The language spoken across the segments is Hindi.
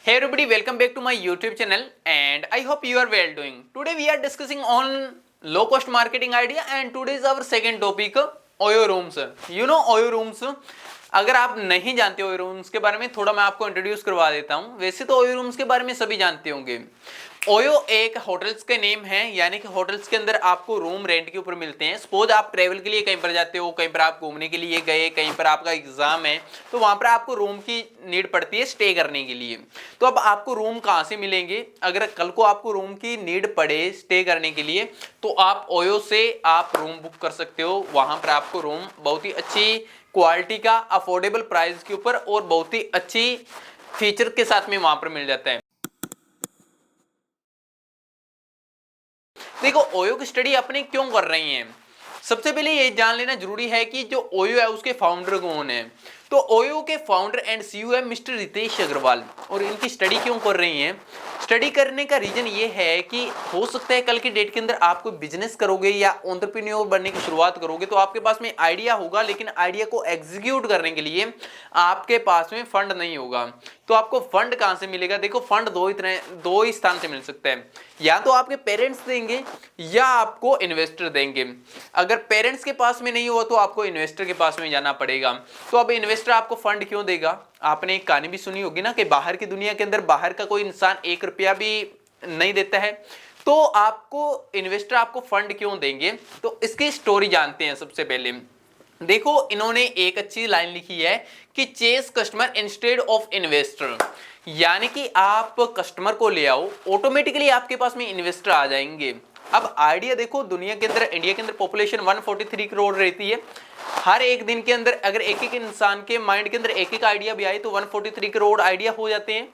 Hey everybody, welcome back to my YouTube channel and I hope you are well doing. Today we are discussing on low cost marketing idea and today is our second topic OYO rooms. You know OYO rooms? अगर आप नहीं जानते OYO rooms के बारे में थोड़ा मैं आपको इंट्रोड्यूस करवा देता हूं। वैसे तो OYO rooms के बारे में सभी जानते होंगे। ओयो एक होटल्स के नेम है, यानी कि होटल्स के अंदर आपको रूम रेंट के ऊपर मिलते हैं। सपोज आप ट्रेवल के लिए कहीं पर जाते हो, कहीं पर आप घूमने के लिए गए, कहीं पर आपका एग्जाम है, तो वहां पर आपको रूम की नीड पड़ती है स्टे करने के लिए। तो अब आपको रूम कहाँ से मिलेंगे? अगर कल को आपको रूम की नीड पड़े स्टे करने के लिए तो आप ओयो से आप रूम बुक कर सकते हो। वहां पर आपको रूम बहुत ही अच्छी क्वालिटी का अफोर्डेबल प्राइस के ऊपर और बहुत ही अच्छी फीचर के साथ में वहां पर मिल जाता है। देखो ओयो की स्टडी अपने क्यों कर रही हैं, सबसे पहले ये जान लेना जरूरी है कि जो ओयो है उसके फाउंडर कौन है। तो ओयो के फाउंडर एंड सीईओ है मिस्टर रितेश अग्रवाल। और इनकी स्टडी क्यों कर रही हैं? स्टडी करने का रीजन ये है कि हो सकता है कल की डेट के अंदर आप कोई बिजनेस करोगे या एंटरप्रेन्योर बनने की शुरुआत करोगे तो आपके पास में आइडिया होगा, लेकिन आइडिया को एग्जीक्यूट करने के लिए आपके पास में फंड नहीं होगा। तो आपको फंड कहां से मिलेगा? देखो फंड दो ही स्थान से मिल सकता है, या तो आपके पेरेंट्स देंगे या आपको इन्वेस्टर देंगे। अगर पेरेंट्स के पास में नहीं हुआ तो आपको इन्वेस्टर के पास में जाना पड़ेगा। तो अब इन्वेस्टर आपको फंड क्यों देगा? आपने एक कहानी भी सुनी होगी ना कि बाहर की दुनिया के अंदर बाहर का कोई इंसान 1 रुपया भी नहीं देता है, तो आपको इन्वेस्टर आपको फंड क्यों देंगे? तो इसकी स्टोरी जानते हैं। सबसे पहले देखो इन्होंने एक अच्छी लाइन लिखी है कि chase customer instead of investor, यानी कि आप कस्टमर को ले आओ, ऑटोमेटिकली आपके पास में इन्वेस्टर आ जाएंगे। अब आइडिया देखो, दुनिया के अंदर इंडिया के अंदर पॉपुलेशन 143 करोड़ रहती है। हर एक दिन के अंदर अगर एक एक इंसान के माइंड के अंदर एक एक आइडिया भी आए तो 143 करोड़ आइडिया हो जाते हैं।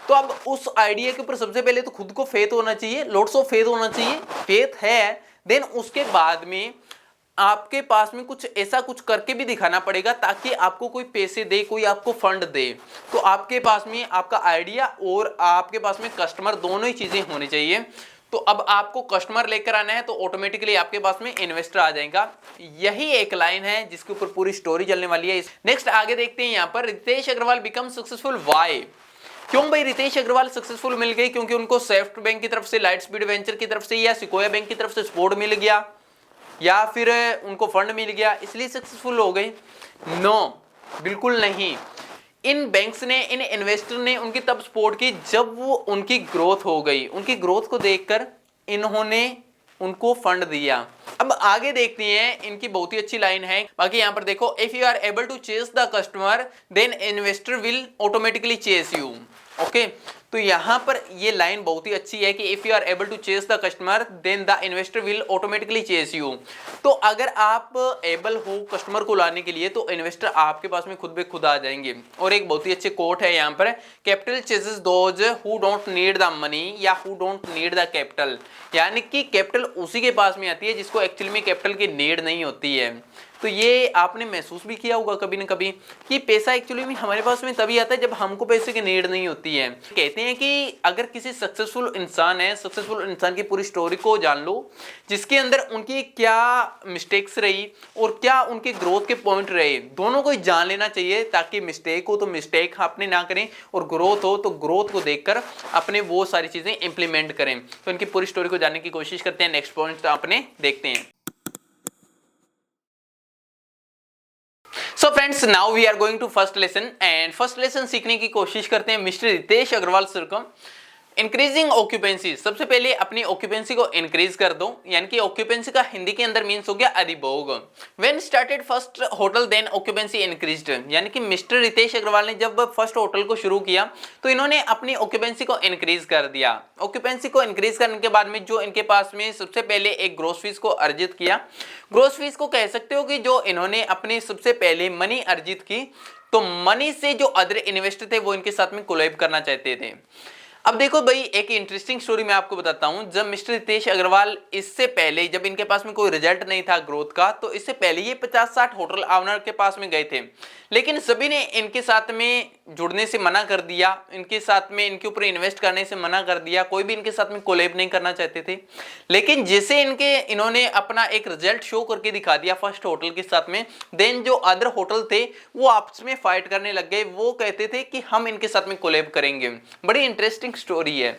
तो अब उस आइडिया के ऊपर सबसे पहले तो खुद को फेथ होना चाहिए, लॉट्स ऑफ फेथ होना चाहिए। फेथ है, देन उसके बाद में आपके पास में कुछ ऐसा कुछ करके भी दिखाना पड़ेगा ताकि आपको कोई पैसे दे, कोई आपको फंड दे। तो आपके पास में आपका आइडिया और आपके पास में कस्टमर दोनों ही चीजें होनी चाहिए। तो अब आपको कस्टमर लेकर आना है तो ऑटोमेटिकली आपके पास में इन्वेस्टर आ जाएगा। यही एक लाइन है जिसके ऊपर पूरी स्टोरी चलने वाली है। नेक्स्ट आगे देखते हैं। यहाँ पर Ritesh Agarwal become successful why. क्यों भाई रितेश अग्रवाल सक्सेसफुल मिल गई? क्योंकि उनको सेफ्ट बैंक की तरफ से, लाइट स्पीड वेंचर की तरफ से या सिकोया बैंक की तरफ से सपोर्ट मिल गया या फिर उनको फंड मिल गया इसलिए सक्सेसफुल हो गए? नो, बिल्कुल नहीं। इन बैंक्स ने, इन इन्वेस्टर ने उनकी तब सपोर्ट की जब वो उनकी ग्रोथ हो गई। उनकी ग्रोथ को देखकर इन्होंने उनको फंड दिया। अब आगे देखते हैं, इनकी बहुत ही अच्छी लाइन है। बाकी यहां पर देखो, if you are able to chase the customer then investor will automatically chase you. Okay, तो यहां पर ये लाइन बहुत ही अच्छी है कि if you are able to chase the customer then the investor will automatically chase you. तो अगर आप एबल हो कस्टमर को लाने के लिए तो इन्वेस्टर आपके पास में खुद बे खुद आ जाएंगे। और एक बहुत ही अच्छे कोट है यहां पर, capital chases those who don't need the money या who don't need the capital, यानी कि कैपिटल उसी के पास में आती है जिसको एक्चुअली में कैपिटल की नीड नहीं होती है। तो ये आपने महसूस भी किया होगा कभी ना कभी कि पैसा एक्चुअली में हमारे पास में तभी आता है जब हमको पैसे की नीड नहीं होती है। कहते हैं कि अगर किसी सक्सेसफुल इंसान है, सक्सेसफुल इंसान की पूरी स्टोरी को जान लो, जिसके अंदर उनकी क्या मिस्टेक्स रही और क्या उनके ग्रोथ के पॉइंट रहे, दोनों को जान लेना चाहिए ताकि मिस्टेक हो तो मिस्टेक अपने ना करें और ग्रोथ हो तो ग्रोथ को देखकर अपने वो सारी चीजें इंप्लीमेंट करें। तो इनकी पूरी स्टोरी को जानने की कोशिश करते हैं। नेक्स्ट पॉइंट अपने देखते हैं। So friends, now we are going to first lesson and first lesson सीखने की कोशिश करते हैं मिस्टर रितेश अग्रवाल सर को। इंक्रीजिंग ऑक्यूपेंसी, सबसे पहले अपनी ऑक्यूपेंसी को इंक्रीज कर दो, यानी कि ऑक्यूपेंसी का हिंदी के अंदर मींस हो गया अधिभोग। When started first hotel then occupancy increased, यानी कि मिस्टर रितेश अग्रवाल ने जब फर्स्ट होटल को शुरू किया तो इन्होंने अपनी ऑक्यूपेंसी को इंक्रीज कर दिया। ऑक्यूपेंसी को इंक्रीज करने के बाद में जो इनके पास में सबसे पहले एक ग्रोस फीस को अर्जित किया। ग्रोस फीस को कह सकते हो कि जो इन्होंने अपनी सबसे पहले मनी अर्जित की, तो मनी से जो अदर इन्वेस्टर थे वो इनके साथ में कोलैब करना चाहते थे। अब देखो भाई, एक इंटरेस्टिंग स्टोरी मैं आपको बताता हूं। जब मिस्टर रितेश अग्रवाल इससे पहले, जब इनके पास में कोई रिजल्ट नहीं था ग्रोथ का, तो इससे पहले ये 50-60 होटल ओनर के पास में गए थे, लेकिन सभी ने इनके साथ में जुड़ने से मना कर दिया, इनके साथ में इनके ऊपर इन्वेस्ट करने से मना कर दिया, कोई भी इनके साथ में कोलैब नहीं करना चाहते थे। लेकिन जैसे इन्होंने अपना एक रिजल्ट शो करके दिखा दिया फर्स्ट होटल के साथ में, देन जो अदर होटल थे वो आपस में फाइट करने लग गए। वो कहते थे कि हम इनके साथ में कोलैब करेंगे। बड़ी इंटरेस्टिंग स्टोरी है।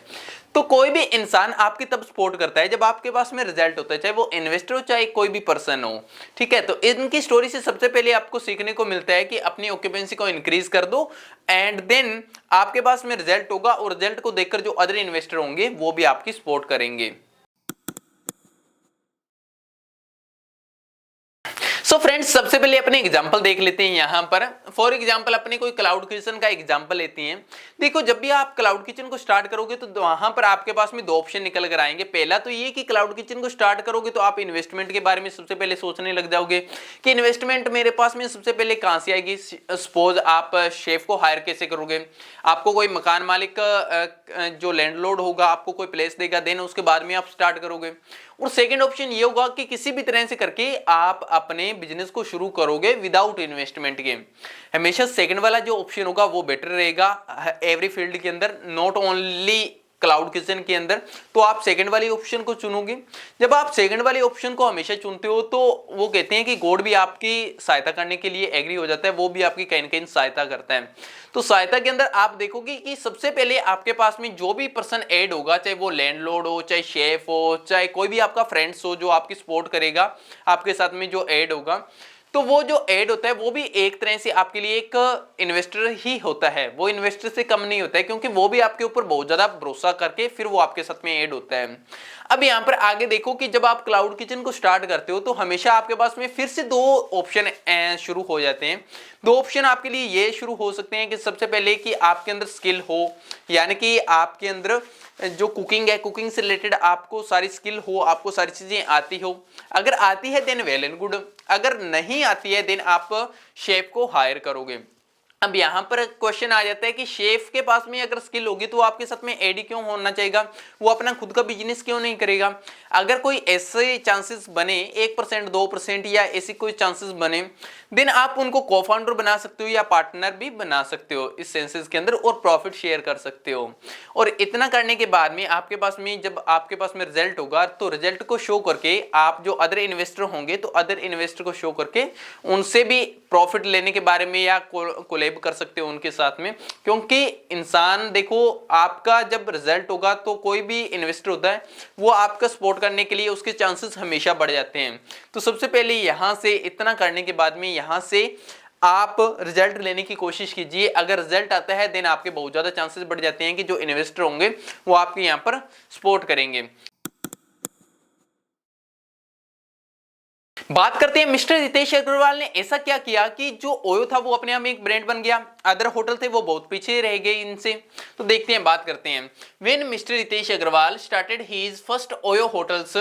तो कोई भी इंसान आपकी तब सपोर्ट करता है जब आपके पास में रिजल्ट होता है, चाहे वो इन्वेस्टर हो चाहे कोई भी पर्सन हो, ठीक है। तो इनकी स्टोरी से सबसे पहले आपको सीखने को मिलता है कि अपनी ऑक्यूपेंसी को इंक्रीज कर दो एंड देन आपके पास में रिजल्ट होगा और रिजल्ट को देखकर जो अदर इन्वेस्टर होंगे वो भी आपकी सपोर्ट करेंगे। सो फ्रेंड्स, सबसे पहले अपने एग्जांपल देख लेते हैं। यहाँ पर फॉर एग्जांपल अपने कोई क्लाउड किचन का एग्जांपल लेते हैं। देखो, जब भी आप क्लाउड किचन को स्टार्ट करोगे तो वहां पर आपके पास में दो ऑप्शन निकल कर आएंगे। पहला तो ये कि क्लाउड किचन को स्टार्ट करोगे तो आप इन्वेस्टमेंट के बारे में सबसे पहले सोचने लग जाओगे कि इन्वेस्टमेंट मेरे पास में सबसे पहले कहां से आएगी। सपोज आप शेफ को हायर कैसे करोगे, आपको कोई मकान मालिक जो लैंडलॉर्ड होगा आपको कोई प्लेस देगा, देन उसके बाद में आप स्टार्ट करोगे। और सेकंड ऑप्शन ये होगा कि किसी भी तरह से करके आप अपने बिजनेस को शुरू करोगे विदाउट इन्वेस्टमेंट के। हमेशा सेकंड वाला जो ऑप्शन होगा वो बेटर रहेगा एवरी फील्ड के अंदर, नॉट ओनली क्लाउड किचन के अंदर। तो आप सेकंड वाली ऑप्शन को चुनोगे। जब आप सेकंड वाली ऑप्शन को हमेशा चुनते हो तो वो कहते हैं कि गॉड भी आपकी सहायता करने के लिए एग्री हो जाता है, वो भी आपकी कहीं ना कहीं सहायता करता है। तो सहायता के अंदर आप देखोगे कि सबसे पहले आपके पास में जो भी पर्सन ऐड होगा, चाहे वो लैंडलॉर्ड हो, चाहे शेफ हो, चाहे कोई भी आपका फ्रेंड्स हो जो आपकी सपोर्ट करेगा, आपके साथ में जो ऐड होगा, तो वो जो ऐड होता है वो भी एक तरह से आपके लिए एक इन्वेस्टर ही होता है। वो इन्वेस्टर से कम नहीं होता है, क्योंकि वो भी आपके ऊपर बहुत ज्यादा भरोसा करके फिर वो आपके साथ में ऐड होता है। अब यहाँ पर आगे देखो कि जब आप क्लाउड किचन को स्टार्ट करते हो तो हमेशा आपके पास में फिर से दो ऑप्शन शुरू हो जाते हैं। दो ऑप्शन आपके लिए ये शुरू हो सकते हैं कि सबसे पहले कि आपके अंदर स्किल हो, यानी कि आपके अंदर जो कुकिंग है, कुकिंग से रिलेटेड आपको सारी स्किल हो, आपको सारी चीजें आती हो। अगर आती है देन वेल एंड गुड, अगर नहीं आती है देन आप शेफ को हायर करोगे। अब यहां पर क्वेश्चन आ जाता है कि शेफ के पास में अगर स्किल होगी तो आपके साथ में एडी क्यों होना चाहिए, वो अपना खुद का बिजनेस क्यों नहीं करेगा। अगर कोई ऐसे चांसेस बने 1% 2% या ऐसी कोई चांसेस बने, देन आप उनको को फाउंडर बना सकते हो या पार्टनर भी बना सकते हो इस सेंसेस के अंदर, और प्रॉफिट शेयर कर सकते हो। और इतना करने के बाद में आपके पास में जब आपके पास में रिजल्ट होगा तो रिजल्ट को शो करके आप जो अदर इन्वेस्टर होंगे तो अदर इन्वेस्टर को शो करके उनसे भी प्रॉफिट लेने के बारे में या कोलैब कर सकते हो उनके साथ में। क्योंकि इंसान देखो, आपका जब रिजल्ट होगा तो कोई भी इन्वेस्टर होता है वो आपका सपोर्ट करने के लिए उसके चांसेस हमेशा बढ़ जाते हैं। तो सबसे पहले यहां से इतना करने के बाद में यहां से आप रिजल्ट लेने की कोशिश कीजिए। अगर रिजल्ट आता है देन आपके बहुत ज्यादा चांसेस बढ़ जाते हैं कि जो इन्वेस्टर होंगे वो आपके यहां पर सपोर्ट करेंगे। बात करते हैं मिस्टर रितेश अग्रवाल ने ऐसा क्या किया कि जो ओयो था वो अपने आप में एक ब्रांड बन गया, अदर होटल थे वो बहुत पीछे रह गए इनसे। तो देखते हैं, बात करते हैं। When mister Ritesh Agarwal started his first OYO hotels,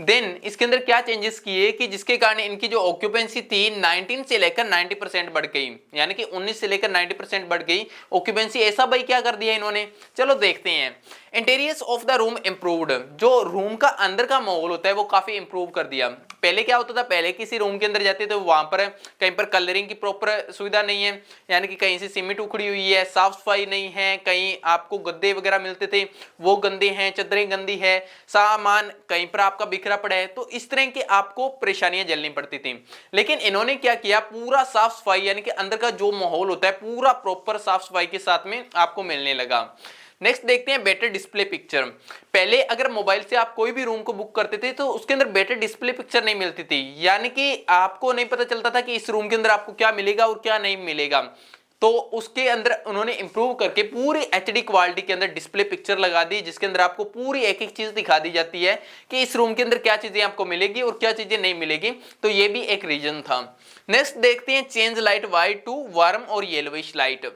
then इसके अंदर क्या चेंजेस किए कि जिसके कारण इनकी जो ऑक्यूपेंसी थी 19 से लेकर 90% बढ़ गई, यानी कि 19 से लेकर 90% बढ़ गई ऑक्यूपेंसी। ऐसा भाई क्या कर दिया इन्होंने, चलो देखते हैं। Interiors of the room improved, जो रूम का अंदर का माहौल होता है वो काफी इंप्रूव कर दिया। पहले क्या होता था, पहले किसी रूम के अंदर जाते थे वहां पर कहीं पर कलरिंग की प्रॉपर सुविधा नहीं है, यानी कि कहीं से सीमेंट उखड़ी हुई है, साफ सफाई नहीं है, कहीं आपको गद्दे वगैरह मिलते थे वो गंदे हैं, चद्दरें गंदी है, सामान कहीं पर आपका बिखरा पड़ा है, तो इस तरह की आपको परेशानियां झेलनी पड़ती थी। लेकिन इन्होंने क्या किया, पूरा साफ सफाई यानी कि अंदर का जो माहौल होता है पूरा प्रॉपर साफ सफाई के साथ में आपको मिलने लगा। नेक्स्ट देखते हैं बेटर डिस्प्ले पिक्चर। पहले अगर मोबाइल से आप कोई भी रूम को बुक करते थे तो उसके अंदर बेटर डिस्प्ले पिक्चर नहीं मिलती थी, यानी कि आपको नहीं पता चलता था कि इस रूम के अंदर आपको क्या मिलेगा और क्या नहीं मिलेगा। तो उसके अंदर उन्होंने इंप्रूव करके पूरी एचडी क्वालिटी के अंदर डिस्प्ले पिक्चर लगा दी, जिसके अंदर आपको पूरी एक एक चीज दिखा दी जाती है कि इस रूम के अंदर क्या चीजें आपको मिलेगी और क्या चीजें नहीं मिलेगी। तो ये भी एक रीजन था। नेक्स्ट देखते हैं change light white to warm और येलोविश लाइट,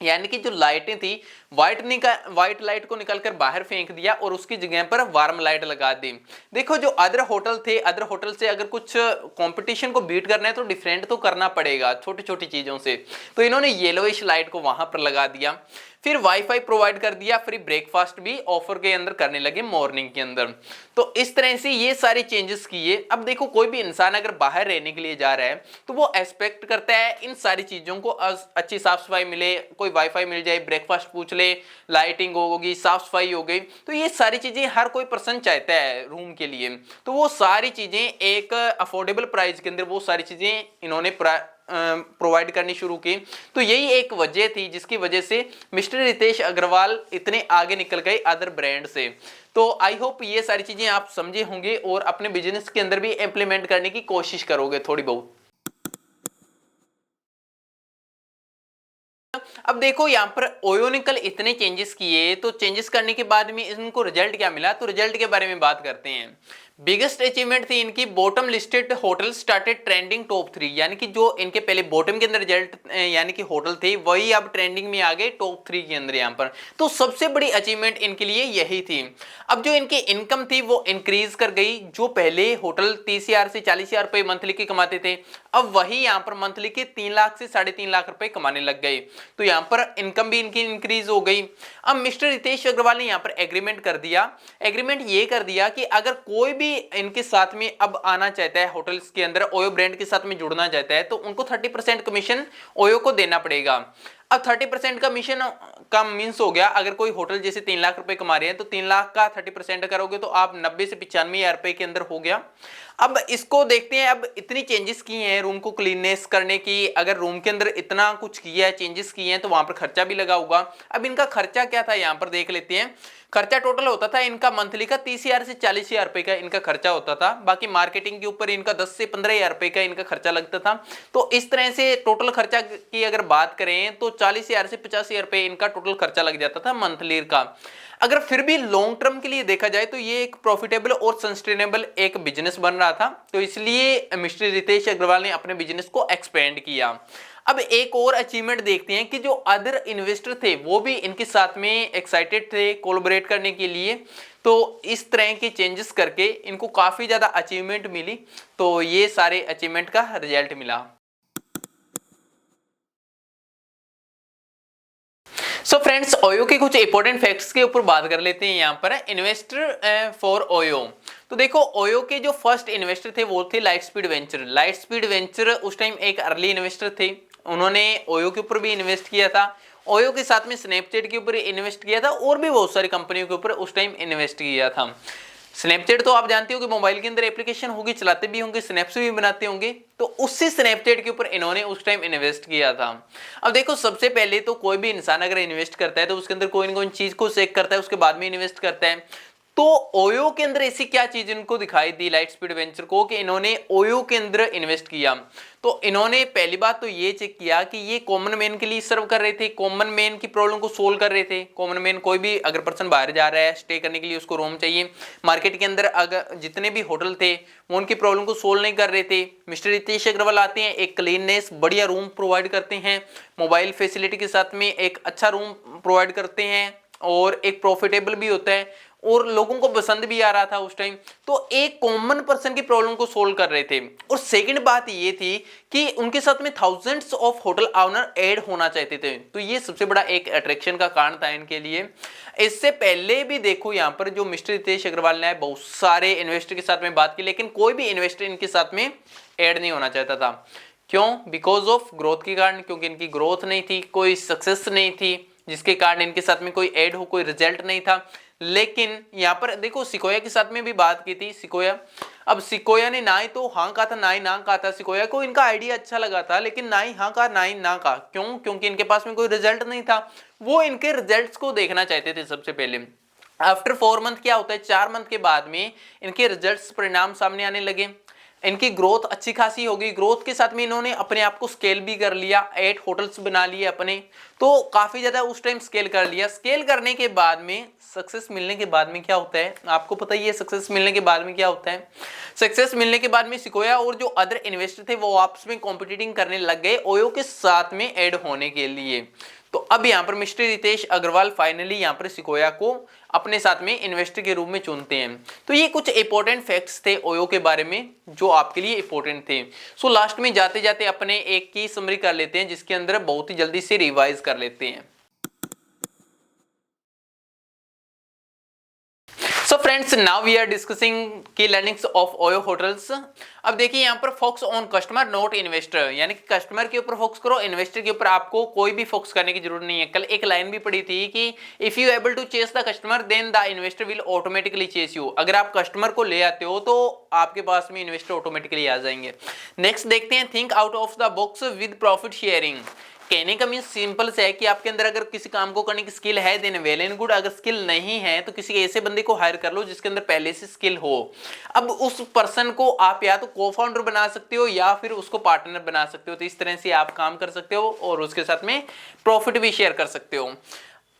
यानी कि जो लाइटें थी व्हाइट लाइट को निकालकर बाहर फेंक दिया और उसकी जगह पर वार्म लाइट लगा दी। देखो, जो अदर होटल थे, अदर होटल से अगर कुछ कंपटीशन को बीट करना है तो डिफरेंट तो करना पड़ेगा छोटी छोटी चीजों से, तो इन्होंने येलोइश लाइट को वहां पर लगा दिया। फिर वाईफाई प्रोवाइड कर दिया, फ्री ब्रेकफास्ट भी ऑफर के अंदर करने लगे मॉर्निंग के अंदर। तो इस तरह से ये सारे चेंजेस किए। अब देखो कोई भी इंसान अगर बाहर रहने के लिए जा रहा है तो वो एक्सपेक्ट करता है इन सारी चीजों को, अच्छी साफ सफाई मिले, कोई वाईफाई मिल जाए, ब्रेकफास्ट पूछ ले, लाइटिंग होगी, साफ सफाई हो गई, तो ये सारी चीजें हर कोई पर्सन चाहता है रूम के लिए। तो वो सारी चीजें एक अफोर्डेबल प्राइस के अंदर वो सारी चीजें इन्होंने प्रोवाइड करनी शुरू की। तो यही एक वजह थी जिसकी वजह से मिस्टर रितेश अग्रवाल इतने आगे निकल गए अदर ब्रांड से। तो आई होप ये सारी चीजें आप समझे होंगे और अपने बिजनेस के अंदर भी इंप्लीमेंट करने की कोशिश करोगे थोड़ी बहुत। अब देखो यहाँ पर ओयो ने कल इतने चेंजेस किए, तो चेंजेस करने के बाद में इनको रिजल्ट क्या मिला, तो रिजल्ट के बारे में बात करते हैं। बिगेस्ट अचीवमेंट थी इनकी, bottom listed hotel started trending top 3, यानी कि जो इनके पहले बॉटम के अंदर रिजल्ट यानी कि होटल थे वही अब ट्रेंडिंग में आ गए टॉप 3 के अंदर यहाँ पर। तो सबसे बड़ी अचीवमेंट इनके लिए यही थी। अब जो इनकी इनकम थी वो इंक्रीज कर गई। जो पहले होटल 30,000 से 40,000 रुपए मंथली के कमाते थे, अब वही यहाँ पर मंथली के 3 लाख से 3.5 लाख रुपए कमाने लग गए। तो यहाँ पर इनकम भी इनकी इंक्रीज हो गई। अब मिस्टर रितेश अग्रवाल ने यहाँ पर एग्रीमेंट कर दिया। एग्रीमेंट ये कर दिया कि अगर कोई भी इनके साथ में अब आना चाहता है, होटल्स के अंदर ओयो ब्रांड के साथ में जुड़ना चाहता है, तो उनको 30% कमीशन ओयो को देना पड़ेगा। अब 30% का कमीशन का मीन्स हो गया, अगर कोई होटल जैसे 3 लाख रुपए कमा रहे हैं तो 3 लाख का 30% करोगे तो आप 90 से 95,000 रुपए के अंदर हो गया। अब इसको देखते हैं। अब इतनी चेंजेस किए हैं रूम को क्लीननेस करने की, अगर रूम के अंदर इतना कुछ किया है, चेंजेस किए हैं, तो वहां पर खर्चा भी लगा होगा। अब इनका खर्चा क्या था यहाँ पर देख लेते हैं। खर्चा टोटल होता था इनका मंथली का 30,000 से 40,000 रुपए का इनका खर्चा होता था। बाकी मार्केटिंग के ऊपर इनका 10 से 15,000 रुपए का इनका खर्चा लगता था। तो इस तरह से टोटल खर्चा की अगर बात करें तो 40,000 से 50,000 रुपए इनका टोटल खर्चा लग जाता था मंथली का। अगर फिर भी लॉन्ग टर्म के लिए देखा जाए तो ये एक प्रॉफिटेबल और सस्टेनेबल एक बिजनेस बन रहा था। तो इसलिए मिस्टर रितेश अग्रवाल ने अपने बिजनेस को एक्सपेंड किया। अब एक और अचीवमेंट देखते हैं कि जो अदर इन्वेस्टर थे वो भी इनके साथ में एक्साइटेड थे कोलैबोरेट करने के लिए। तो इस तरह के चेंजेस करके इनको काफी ज्यादा अचीवमेंट मिली। तो ये सारे अचीवमेंट का रिजल्ट मिला। सो फ्रेंड्स, ओयो के कुछ इंपॉर्टेंट फैक्ट्स के ऊपर बात कर लेते हैं यहाँ पर। Investor for OYO. तो देखो ओयो के जो फर्स्ट इन्वेस्टर थे वो थे light speed venture. Light speed venture उस टाइम एक अर्ली इन्वेस्टर थे। उन्होंने ओयो के ऊपर भी इन्वेस्ट किया था, ओयो के साथ में स्नैपचैट के ऊपर इन्वेस्ट किया था और भी बहुत सारी कंपनियों के ऊपर उस टाइम इन्वेस्ट किया था। स्नैपचैट तो आप जानते हो कि मोबाइल के अंदर एप्लीकेशन होगी, चलाते भी होंगे, स्नैप्स भी बनाते होंगे। तो उसी स्नैपचैट के ऊपर इन्होंने उस टाइम इन्वेस्ट किया था। अब देखो सबसे पहले तो कोई भी इंसान अगर इन्वेस्ट करता है तो उसके अंदर कोई ना कोई चीज को चेक करता है, उसके बाद में इन्वेस्ट करता है। तो ओयो के अंदर ऐसी क्या चीज इनको दिखाई दी लाइट स्पीड वेंचर को कि इन्होंने ओयो के अंदर इन्वेस्ट किया। तो इन्होंने पहली बात तो ये चेक किया कि ये कॉमन मैन के लिए सर्व कर रहे थे, कॉमन मैन की प्रॉब्लम को सोल्व कर रहे थे। कॉमन मैन कोई भी अगर पर्सन बाहर जा रहा है स्टे करने के लिए, उसको रूम चाहिए, मार्केट के अंदर अगर जितने भी होटल थे वो उनकी प्रॉब्लम को सोल्व नहीं कर रहे थे। मिस्टर रितेश अग्रवाल आते हैं, एक क्लीननेस बढ़िया रूम प्रोवाइड करते हैं, मोबाइल फैसिलिटी के साथ में एक अच्छा रूम प्रोवाइड करते हैं और एक प्रॉफिटेबल भी होता है और लोगों को पसंद भी आ रहा था उस टाइम। तो एक कॉमन पर्सन की प्रॉब्लम को सोल्व कर रहे थे। और सेकंड बात ये थी कि उनके साथ में thousands of hotel owner add होना चाहते थे। तो ये सबसे बड़ा एक अट्रैक्शन का कारण था इनके लिए। इससे पहले भी देखो यहाँ पर जो मिस्टर रितेश अग्रवाल ने बहुत सारे इन्वेस्टर के साथ में बात की, लेकिन कोई भी इन्वेस्टर इनके साथ में ऐड नहीं होना चाहता था। क्यों? बिकॉज ऑफ ग्रोथ के कारण, क्योंकि इनकी ग्रोथ नहीं थी, कोई सक्सेस नहीं थी, जिसके कारण इनके साथ में कोई ऐड हो, कोई रिजल्ट नहीं था। लेकिन यहाँ पर देखो सिकोया के साथ में भी बात की थी। सिकोया, अब सिकोया ने ना ही तो हाँ कहा था ना ही ना कहा था। सिकोया को इनका आइडिया अच्छा लगा था लेकिन ना ही हाँ कहा ना ही ना कहा। क्यों? क्योंकि इनके पास में कोई रिजल्ट नहीं था। वो इनके रिजल्ट्स को देखना चाहते थे सबसे पहले। आफ्टर 4 मंथ क्या होता है, 4 मंथ के बाद में इनके रिजल्ट्स परिणाम सामने आने लगे। इनकी ग्रोथ अच्छी खासी होगी। ग्रोथ के साथ में इन्होंने अपने आप को स्केल भी कर लिया, 8 होटल्स बना लिए अपने। तो काफी ज्यादा उस टाइम स्केल कर लिया। स्केल करने के बाद में सक्सेस मिलने के बाद में क्या होता है आपको पता ही है। सक्सेस मिलने के बाद में क्या होता है, सक्सेस मिलने के बाद में सिकोया और जो अदर इन्वेस्टर थे वो आपस में कॉम्पिटिटिंग करने लग गए ओयो के साथ में ऐड होने के लिए। तो अब यहाँ पर मिस्टर रितेश अग्रवाल फाइनली यहाँ पर सिकोया को अपने साथ में इन्वेस्टर के रूप में चुनते हैं। तो ये कुछ इंपॉर्टेंट फैक्ट्स थे ओयो के बारे में जो आपके लिए इंपॉर्टेंट थे। सो लास्ट में जाते जाते अपने एक की समरी कर लेते हैं जिसके अंदर बहुत ही जल्दी से रिवाइज कर लेते हैं। So friends, now we are discussing key learnings of OYO hotels. अब देखिए यहाँ पर focus on customer not investor, यानी कि कस्टमर के ऊपर फोकस करो, इन्वेस्टर के ऊपर आपको कोई भी फोकस करने की जरूरत नहीं है। कल एक लाइन भी पढ़ी थी कि if you able to chase the customer then the investor will automatically chase you. अगर आप कस्टमर को ले आते हो तो आपके पास में इन्वेस्टर ऑटोमेटिकली आ जाएंगे। नेक्स्ट देखते हैं, think out of the box with profit sharing. कहने का मीन सिंपल से है कि आपके अंदर अगर किसी काम को करने की स्किल है देन वेल एंड गुड, अगर स्किल नहीं है तो किसी ऐसे बंदे को हायर कर लो जिसके अंदर पहले से स्किल हो। अब उस पर्सन को आप या तो को फाउंडर बना सकते हो या फिर उसको पार्टनर बना सकते हो। तो इस तरह से आप काम कर सकते हो और उसके साथ में प्रॉफिट भी शेयर कर सकते हो।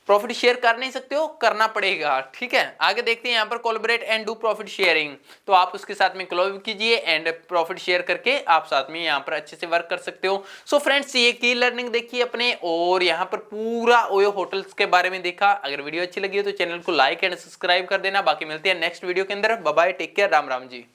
प्रॉफिट शेयर कर नहीं सकते हो, करना पड़ेगा, ठीक है। आगे देखते हैं यहाँ पर collaborate and do profit sharing. तो आप उसके साथ में कोलैब कीजिए एंड प्रॉफिट शेयर करके आप साथ में यहाँ पर अच्छे से वर्क कर सकते हो। सो फ्रेंड्स, ये की लर्निंग देखिए अपने, और यहाँ पर पूरा ओयो होटल्स के बारे में देखा। अगर वीडियो अच्छी लगी हो तो चैनल को लाइक एंड सब्सक्राइब कर देना। बाकी मिलते हैं नेक्स्ट वीडियो के अंदर। Bye bye, take care, Ram Ram जी।